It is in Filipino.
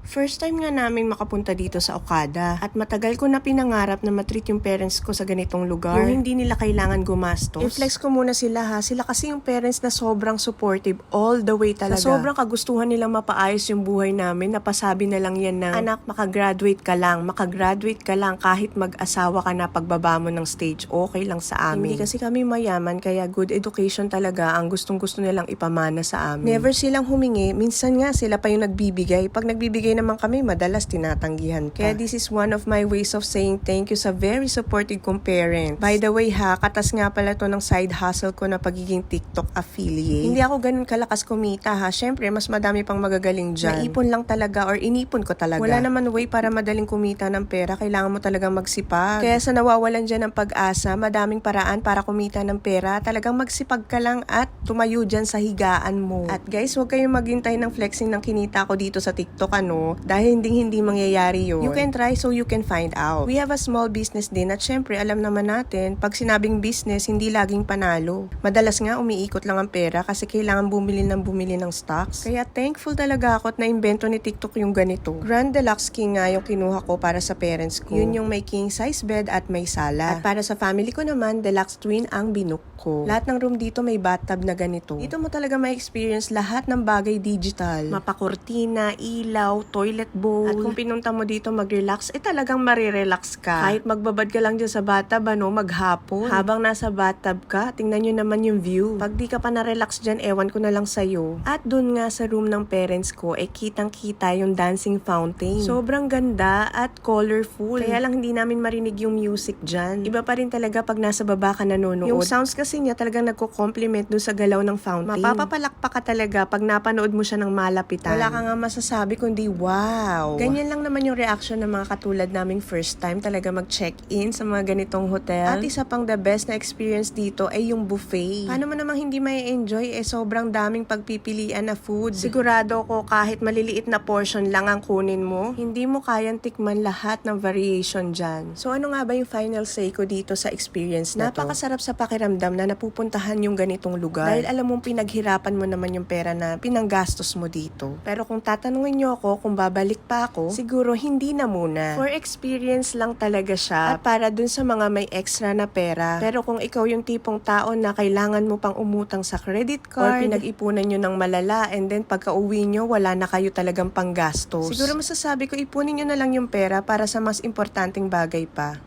First time nga namin makapunta dito sa Okada at matagal ko na pinangarap na matreat yung parents ko sa ganitong lugar. Yung hindi nila kailangan gumastos. I-flex ko muna sila ha. Sila kasi yung parents na sobrang supportive all the way talaga. Sa sobrang kagustuhan nilang mapaayos yung buhay namin, napasabi na lang yan ng, anak, makagraduate ka lang kahit mag-asawa ka na pagbaba mo ng stage, okay lang sa amin. Hindi kasi kami mayaman kaya good education talaga ang gustong-gusto nilang ipamana sa amin. Never silang humingi, minsan nga sila pa yung nagbibigay. Pag nagbibigay naman kami, madalas tinatanggihan pa. Kaya this is one of my ways of saying thank you sa very supportive kong parents. By the way ha, katas nga pala to ng side hustle ko na pagiging TikTok affiliate. Hindi ako ganun kalakas kumita ha. Syempre, mas madami pang magagaling dyan. Naipon lang talaga or inipon ko talaga. Wala naman way para madaling kumita ng pera. Kailangan mo talagang magsipag. Kaya sa nawawalan dyan ng pag-asa, madaming paraan para kumita ng pera. Talagang magsipag ka lang at tumayo dyan sa higaan mo. At guys, huwag kayong maghintay ng flexing ng kinita ko dito sa TikTok dahil hindi mangyayari yun. You can try so you can find out. We have a small business din at syempre alam naman natin, pag sinabing business, hindi laging panalo. Madalas nga umiikot lang ang pera kasi kailangan bumili ng stocks. Kaya thankful talaga ako at na-invento ni TikTok yung ganito. Grand Deluxe King nga yung kinuha ko para sa parents ko. Yun yung may king size bed at may sala. At para sa family ko naman, Deluxe Twin ang binook ko. Lahat ng room dito may bathtub na ganito. Dito mo talaga ma-experience lahat ng bagay digital. Mapakortina, ilaw, toilet bowl. At kung pinunta mo dito mag-relax, talagang marirelax ka. Kahit magbabad ka lang dyan sa bathtub, maghapon. Habang nasa bathtub ka, tingnan nyo naman yung view. Pag di ka pa na-relax dyan, ewan ko na lang sa'yo. At dun nga sa room ng parents ko, kitang-kita yung dancing fountain. Sobrang ganda at colorful. Kaya lang hindi namin marinig yung music dyan. Iba pa rin talaga pag nasa baba ka nanonood. Yung sounds kasi niya talagang nagko-compliment dun sa galaw ng fountain. Mapapapalakpak ka talaga pag napanood mo siya ng malapitan. Wala ka nga masasabi kundi wow. Ganyan lang naman yung reaction ng mga katulad naming first time talaga mag-check-in sa mga ganitong hotel. At isa pang the best na experience dito ay yung buffet. Paano mo namang hindi may enjoy sobrang daming pagpipilian na food. Sigurado ko kahit maliliit na portion lang ang kunin mo, hindi mo kayang tikman lahat ng variation dyan. So ano nga ba yung final say ko dito sa experience na to? Napakasarap sa pakiramdam na napupuntahan yung ganitong lugar. Dahil alam mong pinaghirapan mo naman yung pera na pinanggastos mo dito. Pero kung tatanungin nyo ako kung babalik pa ako, siguro hindi na muna. For experience lang talaga siya at para dun sa mga may extra na pera. Pero kung ikaw yung tipong tao na kailangan mo pang umutang sa credit card or pinag-ipunan nyo ng malala and then pagka-uwi nyo, wala na kayo talagang panggastos. Siguro masasabi ko ipunin nyo na lang yung pera para sa mas importanteng bagay pa.